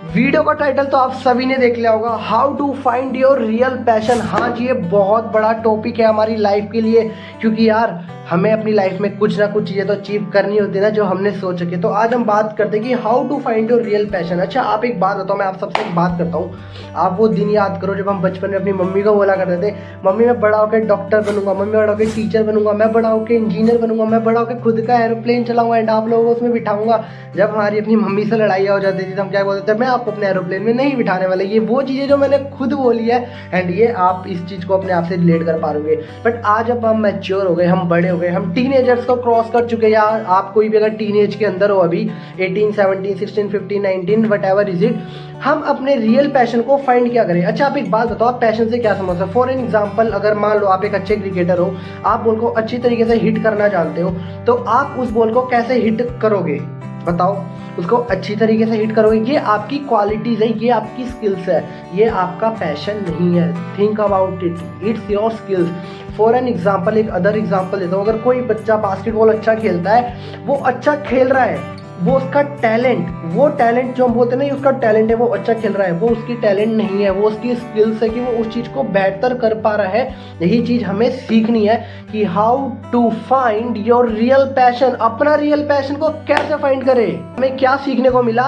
Video का title तो आप सभी ने देख लिया होगा, how to find your real passion. हाँ जी, ये बहुत बड़ा टॉपिक है हमारी लाइफ के लिए, क्योंकि यार हमें अपनी लाइफ में कुछ ना कुछ चीज़ें तो अचीव करनी होती है ना, जो हमने सोच सके। तो आज हम बात करते हैं कि how to find your real passion. अच्छा, आप एक बात बताओ, मैं आप सबसे एक बात करता हूँ। आप वो दिन याद करो जब हम बचपन में अपनी मम्मी को बोला करते थे, मम्मी मैं बड़ा होकर डॉक्टर बनूंगा, मम्मी बड़ा होकर टीचर बनूंगा, मैं बड़ा होकर इंजीनियर बनूंगा, मैं बड़ा होकर खुद का एरोप्लेन चलाऊंगा एंड आप लोगों को उसमें बिठाऊंगा। जब हमारी अपनी मम्मी से लड़ाई हो जाती थी तो हम क्या बोलते थे, मैं आपको अपने एरोप्लेन में नहीं बिठाने वाला। ये वो चीज़ें जो मैंने खुद बोली है एंड ये आप इस चीज़ को अपने आप से रिलेट कर पाओगे। बट आज अब हम मैच्योर हो गए, हम बड़े हो गए, हम टीनेजर्स को क्रॉस कर चुके हैं। यार आप कोई भी अगर टीनेज के अंदर हो, अभी 18, 17, 16, 15, 19 वट एवर इज इट, हम अपने रियल पैशन को फाइंड क्या करें। अच्छा, आप एक बात बताओ, आप पैशन से क्या समझते हो। फॉर एन एग्जाम्पल, अगर मान लो आप एक अच्छे क्रिकेटर हो, आप बॉल को अच्छी तरीके से हिट करना जानते हो, तो आप उस बॉल को कैसे हिट करोगे बताओ। उसको अच्छी तरीके से हिट करोगे। ये आपकी क्वालिटीज है, ये आपकी स्किल्स है, ये आपका पैशन नहीं है। Think about it, it's your skills. For an example, एक अदर एग्जाम्पल देता हूँ। अगर कोई बच्चा बास्केटबॉल अच्छा खेलता है, वो अच्छा खेल रहा है, वो उसका टैलेंट, वो टैलेंट जो हम बोलते हैं ना, उसका टैलेंट है, वो अच्छा खेल रहा है, वो उसकी टैलेंट नहीं है, वो उसकी स्किल्स है कि वो उस चीज़ को बेहतर कर पा रहा है। यही चीज़ हमें सीखनी है कि how to find your real passion. अपना रियल पैशन को कैसे फाइंड करें। हमें क्या सीखने को मिला,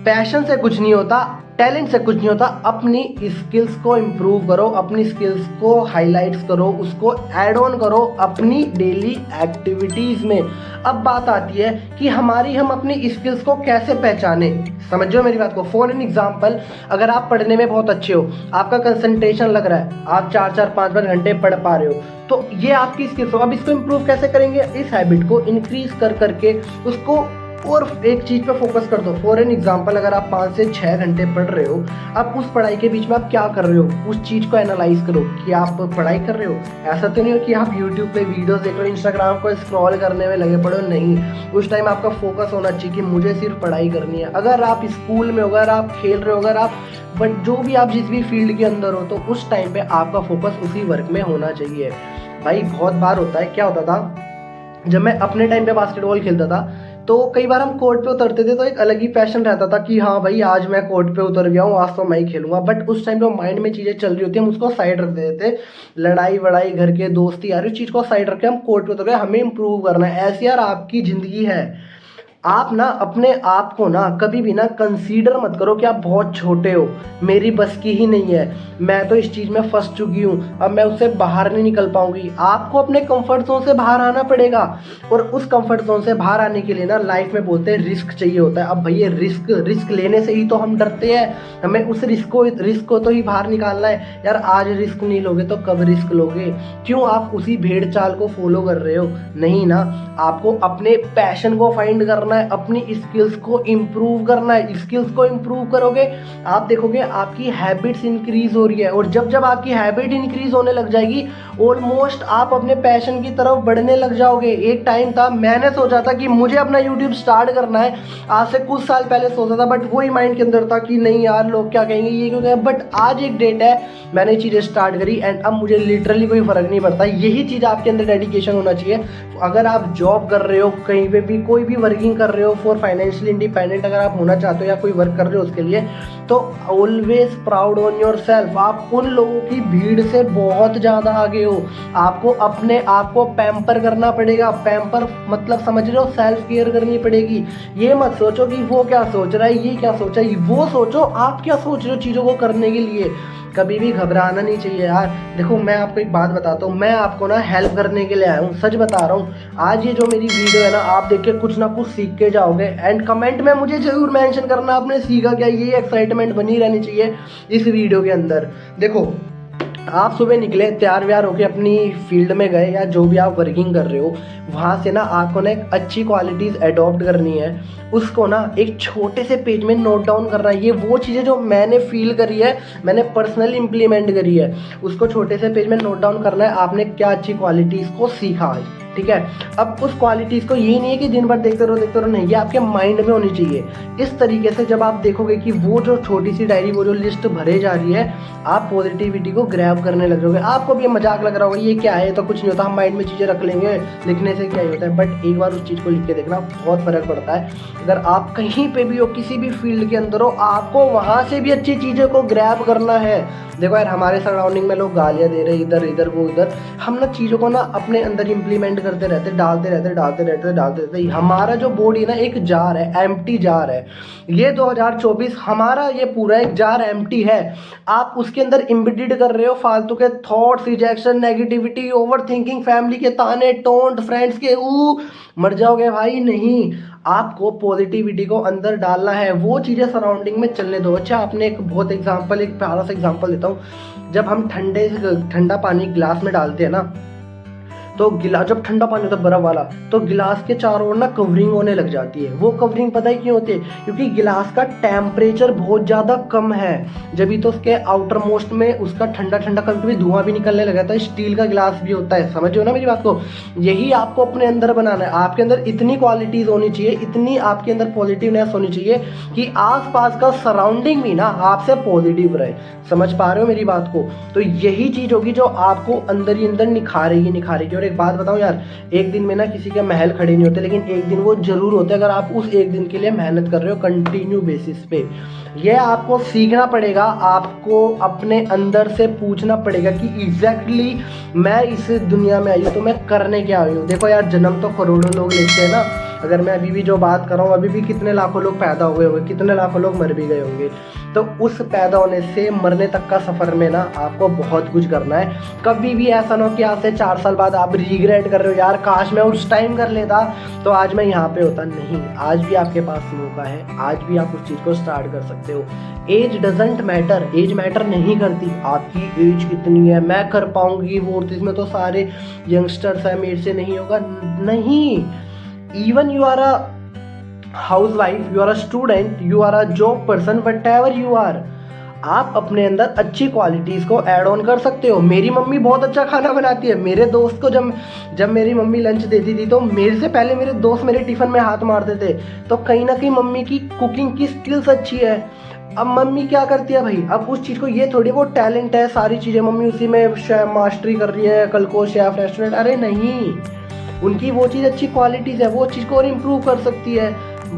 पैशन से कुछ नहीं होता, टैलेंट से कुछ नहीं होता। अपनी स्किल्स को इम्प्रूव करो, अपनी स्किल्स को हाईलाइट्स करो, उसको ऐड ऑन करो अपनी डेली एक्टिविटीज़ में। अब बात आती है कि हम अपनी स्किल्स को कैसे पहचाने। समझो मेरी बात को। फॉर एन एग्जाम्पल, अगर आप पढ़ने में बहुत अच्छे हो, आपका कंसंट्रेशन लग रहा है, आप 4-4, 5-5 घंटे पढ़ पा रहे हो, तो ये आपकी स्किल्स हो। अब इसको इम्प्रूव कैसे करेंगे, इस हैबिट को इंक्रीज कर करके उसको और एक चीज़ पे फोकस कर दो। फॉर एन एग्जाम्पल, अगर आप 5 से 6 घंटे पढ़ रहे हो, अब उस पढ़ाई के बीच में आप क्या कर रहे हो, उस चीज़ को एनालाइज करो कि आप पढ़ाई कर रहे हो। ऐसा तो नहीं हो कि आप यूट्यूब पे वीडियोस देख रहे हो, इंस्टाग्राम को स्क्रॉल करने में लगे पड़े हो। नहीं, उस टाइम आपका फोकस होना चाहिए कि मुझे सिर्फ पढ़ाई करनी है। अगर आप स्कूल में हो, अगर आप खेल रहे हो, अगर आप बट जो भी आप जिस भी फील्ड के अंदर हो, तो उस टाइम पे आपका फोकस उसी वर्क में होना चाहिए। भाई बहुत बार होता है, क्या होता था जब मैं अपने टाइम पे बास्केटबॉल खेलता था, तो कई बार हम कोर्ट पे उतरते थे तो एक अलग ही पैशन रहता था कि हाँ भाई आज मैं कोर्ट पे उतर गया हूँ, आज तो मैं ही खेलूंगा। बट उस टाइम पे माइंड में चीज़ें चल रही होती है, हम उसको साइड रख देते थे। लड़ाई वड़ाई, घर के दोस्ती यार, उस चीज़ को साइड रख के हम कोर्ट पे उतर गए, हमें इंप्रूव करना है। ऐसी यार आपकी ज़िंदगी है। आप ना अपने आप को ना कभी भी ना कंसीडर मत करो कि आप बहुत छोटे हो, मेरी बस की ही नहीं है, मैं तो इस चीज़ में फंस चुकी हूँ, अब मैं उससे बाहर नहीं निकल पाऊंगी। आपको अपने कंफर्ट जोन से बाहर आना पड़ेगा, और उस कंफर्ट जोन से बाहर आने के लिए ना लाइफ में बोलते हैं रिस्क चाहिए होता है। अब भैया रिस्क लेने से ही तो हम डरते हैं, हमें उस रिस्क को तो ही बाहर निकालना है। यार आज रिस्क नहीं लोगे तो कब रिस्क लोगे। क्यों आप उसी भेड़ चाल को फॉलो कर रहे हो। नहीं ना, आपको अपने पैशन को फाइंड करना है, अपनी स्किल्स को इम्प्रूव करना है। स्किल्स को इम्प्रूव करोगे, आप देखोगे आपकी हैबिट्स इंक्रीज हो रही है, और जब जब आपकी हैबिट इंक्रीज होने लग जाएगी, ऑलमोस्ट आप अपने पैशन की तरफ बढ़ने लग जाओगे। एक टाइम था, मैंने सोचा था कि मुझे अपना यूट्यूब स्टार्ट करना है, आज से कुछ साल पहले सोचा था, बट वही माइंड के अंदर था कि नहीं यार लोग क्या कहेंगे, ये क्यों कहेंगे। बट आज एक डेट है, मैंने चीज़ें स्टार्ट करी एंड अब मुझे लिटरली कोई फर्क नहीं पड़ता। यही चीज़ आपके अंदर डेडिकेशन होना चाहिए। अगर आप जॉब कर रहे हो, कहीं पे भी कोई भी वर्किंग कर रहे हो, फॉर फाइनेंशियल इंडिपेंडेंट अगर आप होना चाहते हो या कोई वर्क कर रहे हो उसके लिए, तो always proud on your self. आप उन लोगों की भीड़ से बहुत ज़्यादा आगे हो। आपको अपने आप को पैम्पर करना पड़ेगा। पैम्पर मतलब समझ रहे हो, सेल्फ केयर करनी पड़ेगी। ये मत सोचो कि वो क्या सोच रहा है, ये क्या सोचा है, वो सोचो आप क्या सोच रहे हो चीज़ों को करने के लिए। कभी भी घबराना नहीं चाहिए यार। देखो मैं आपको एक बात बताता हूँ, मैं आपको ना हेल्प करने के लिए आया हूँ, सच बता रहा हूँ। आज ये जो मेरी वीडियो है ना, आप देख के कुछ ना कुछ सीख के जाओगे एंड कमेंट में मुझे जरूर मेंशन करना आपने सीखा क्या। ये एक्साइटमेंट बनी रहनी चाहिए इस वीडियो के अंदर। देखो आप सुबह निकले, तैयार व्यार होके अपनी फील्ड में गए या जो भी आप वर्किंग कर रहे हो, वहाँ से ना आपको ना एक अच्छी क्वालिटीज़ अडॉप्ट करनी है। उसको ना एक छोटे से पेज में नोट डाउन करना है। ये वो चीज़ें जो मैंने फील करी है, मैंने पर्सनली इम्प्लीमेंट करी है, उसको छोटे से पेज में नोट डाउन करना है। आपने क्या अच्छी क्वालिटीज़ को सीखा आज, ठीक है। अब उस क्वालिटीज़ को ये नहीं है कि दिन भर देखते रहो, नहीं, ये आपके माइंड में होनी चाहिए। इस तरीके से जब आप देखोगे कि वो जो छोटी सी डायरी, वो जो लिस्ट भरे जा रही है, आप पॉजिटिविटी को ग्रैब करने लग जाओगे। आपको भी ये मजाक लग रहा होगा, ये क्या है, तो कुछ नहीं होता, हम माइंड में चीज़ें रख लेंगे, लिखने से क्या ही होता है। बट एक बार उस चीज़ को लिख के देखना, बहुत फ़र्क पड़ता है। अगर आप कहीं पे भी हो, किसी भी फील्ड के अंदर हो, आपको वहाँ से भी अच्छी चीज़ों को ग्रैब करना है। देखो यार, हमारे सराउंडिंग में लोग गालियाँ दे रहे, इधर वो उधर, हम ना चीज़ों को ना अपने अंदर इम्प्लीमेंट करते रहते, डालते रहते। हमारा जो बॉडी ना एक जार है, एम्प्टी जार है। ये 2024 हमारा ये पूरा एक जार एम्प्टी है। आप उसके अंदर इम्बेडेड कर रहे हो फालतू के thoughts, rejection, negativity, over thinking, family के ताने, टोंट, फ्रेंड्स के मर जाओगे भाई। नहीं, आपको पॉजिटिविटी को अंदर डालना है, वो चीज़ें सराउंडिंग में चलने दो। अच्छा, आपने एक प्यारा सा एग्जांपल देता हूँ। जब हम ठंडा पानी गिलास में डालते हैं ना, तो गिलास जब ठंडा पानी होता है बर्फ वाला, तो गिलास के चारों ओर ना कवरिंग होने लग जाती है। वो कवरिंग पता है क्यों होती है? क्योंकि गिलास का टेम्परेचर बहुत ज़्यादा कम है, जब भी तो उसके आउटर मोस्ट में उसका ठंडा कभी कभी धुआं भी निकलने लगा था। स्टील का गिलास भी होता है, समझो ना मेरी बात को। यही आपको अपने अंदर बनाना है। आपके अंदर इतनी क्वालिटीज़ होनी चाहिए, इतनी आपके अंदर पॉजिटिवनेस होनी चाहिए कि आसपास का सराउंडिंग भी ना आपसे पॉजिटिव रहे। समझ पा रहे हो मेरी बात को? तो यही चीज़ होगी जो आपको अंदर ही अंदर निखारेगी। और एक बात बताऊं यार, एक दिन में ना किसी के महल खड़े नहीं होते, लेकिन एक दिन वो जरूर होते हैं, अगर आप उस एक दिन के लिए मेहनत कर रहे हो कंटिन्यू बेसिस पे। ये आपको सीखना पड़ेगा, आपको अपने अंदर से पूछना पड़ेगा कि एग्जैक्टली मैं इस दुनिया में आई हूँ तो मैं करने क्या आई हूँ। देखो यार, जन्म तो करोड़ों लोग लेते हैं ना। अगर मैं अभी भी जो बात कर रहा हूँ, अभी भी कितने लाखों लोग पैदा हुए होंगे, कितने लाखों लोग मर भी गए होंगे। तो उस पैदा होने से मरने तक का सफ़र में ना आपको बहुत कुछ करना है। कभी भी ऐसा ना हो कि आज से 4 साल बाद आप रिग्रेट कर रहे हो, यार काश मैं उस टाइम कर लेता तो आज मैं यहाँ पे होता। नहीं, आज भी आपके पास मौका है, आज भी आप उस चीज़ को स्टार्ट कर सकते हो। Age doesn't matter, age matter नहीं करती। आपकी एज कितनी है, मैं कर पाऊंगी, वो इसमें तो सारे यंगस्टर्स हैं, मेरे से नहीं होगा। नहीं, even you are a housewife, you are a student, you are a job person, whatever you are, आप अपने अंदर अच्छी क्वालिटीज़ को ऐड ऑन कर सकते हो। मेरी मम्मी बहुत अच्छा खाना बनाती है। मेरे दोस्त को जब मेरी मम्मी लंच देती थी तो मेरे से पहले मेरे दोस्त मेरे टिफ़िन में हाथ मारते थे। तो कहीं ना कहीं मम्मी की कुकिंग की स्किल्स अच्छी है। अब मम्मी क्या करती है भाई, अब उस चीज़ को, ये थोड़ी वो टैलेंट है, सारी चीज़ें मम्मी उसी में मास्टरी कर रही है, कल को शेफ रेस्टोरेंट। अरे नहीं, उनकी वो चीज़ अच्छी क्वालिटीज़ है, वो चीज़ को और इम्प्रूव कर सकती है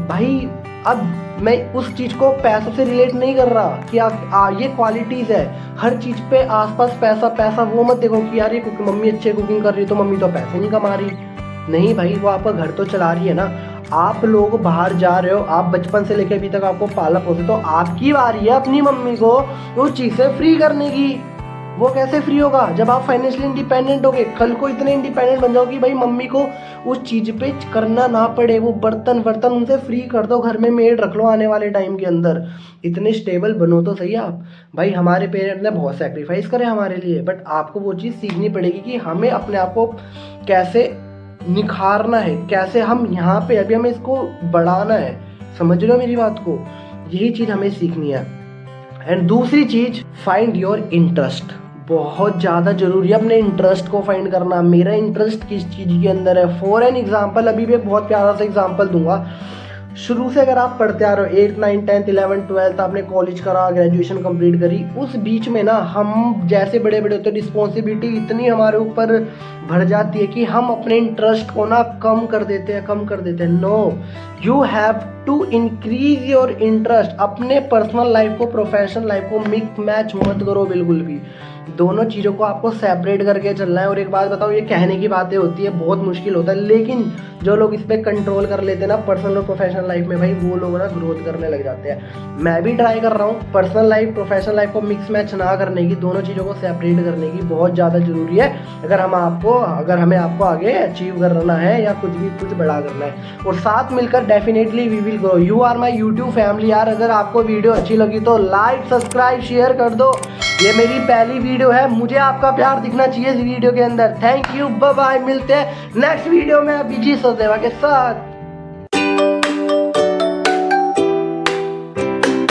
भाई। अब मैं उस चीज़ को पैसों से रिलेट नहीं कर रहा कि ये क्वालिटीज़ है। हर चीज़ पे आसपास पैसा वो मत देखो कि यार ये मम्मी अच्छे कुकिंग कर रही है तो मम्मी तो पैसे नहीं कमा रही। नहीं भाई, वो आपका घर तो चला रही है ना। आप लोग बाहर जा रहे हो, आप बचपन से लेकर अभी तक आपको पाला पोसे, तो आपकी बारी है अपनी मम्मी को उस चीज़ से फ्री करने की। वो कैसे फ्री होगा? जब आप फाइनेंशियली इंडिपेंडेंट होगे, कल को इतने इंडिपेंडेंट बन जाओगे भाई मम्मी को उस चीज़ पे करना ना पड़े। वो बर्तन उनसे फ्री कर दो, घर में मेड रख लो आने वाले टाइम के अंदर। इतने स्टेबल बनो तो सही आप भाई। हमारे पेरेंट्स ने बहुत सेक्रीफाइस करे हमारे लिए, बट आपको वो चीज़ सीखनी पड़ेगी कि हमें अपने आप को कैसे निखारना है, कैसे हम यहाँ पे अभी हमें इसको बढ़ाना है। समझ रहे हो मेरी बात को? यही चीज़ हमें सीखनी है। एंड दूसरी चीज़, फाइंड योर इंटरेस्ट। बहुत ज़्यादा जरूरी है अपने इंटरेस्ट को फाइंड करना। मेरा इंटरेस्ट किस चीज़ के अंदर है। फॉर एन एग्जाम्पल, अभी भी एक बहुत प्यारा सा एग्जाम्पल दूंगा। शुरू से अगर आप पढ़ते आ रहे हो, 8, 9, 10, 11, 12, आपने कॉलेज करा, ग्रेजुएशन कंप्लीट करी, उस बीच में ना हम जैसे बड़े होते, रिस्पॉन्सिबिलिटी इतनी हमारे ऊपर बढ़ जाती है कि हम अपने इंटरेस्ट को ना कम कर देते हैं। No, you have to increase your interest. अपने पर्सनल लाइफ को, प्रोफेशनल लाइफ को मिक्स मैच मत करो बिल्कुल भी। दोनों चीज़ों को आपको सेपरेट करके चलना है। और एक बात बताओ, ये कहने की बातें होती है, बहुत मुश्किल होता है, लेकिन जो लोग इस पर कंट्रोल कर लेते हैं ना पर्सनल और प्रोफेशनल लाइफ में, भाई वो लोग ना ग्रोथ करने लग जाते हैं। मैं भी ट्राई कर रहा हूँ पर्सनल लाइफ प्रोफेशनल लाइफ को मिक्स मैच ना करने की, दोनों चीज़ों को सेपरेट करने की। बहुत ज़्यादा जरूरी है अगर हमें आपको आगे अचीव करना है या कुछ बड़ा करना है। और साथ मिलकर definitely we will grow. You are my YouTube family यार। अगर आपको वीडियो अच्छी लगी तो लाइक, सब्सक्राइब, शेयर कर दो। ये मेरी पहली वीडियो है, मुझे आपका प्यार दिखना चाहिए इस वीडियो के अंदर। Thank you, bye bye. मिलते हैं नेक्स्ट वीडियो में अभिजीत सचदेवा के साथ।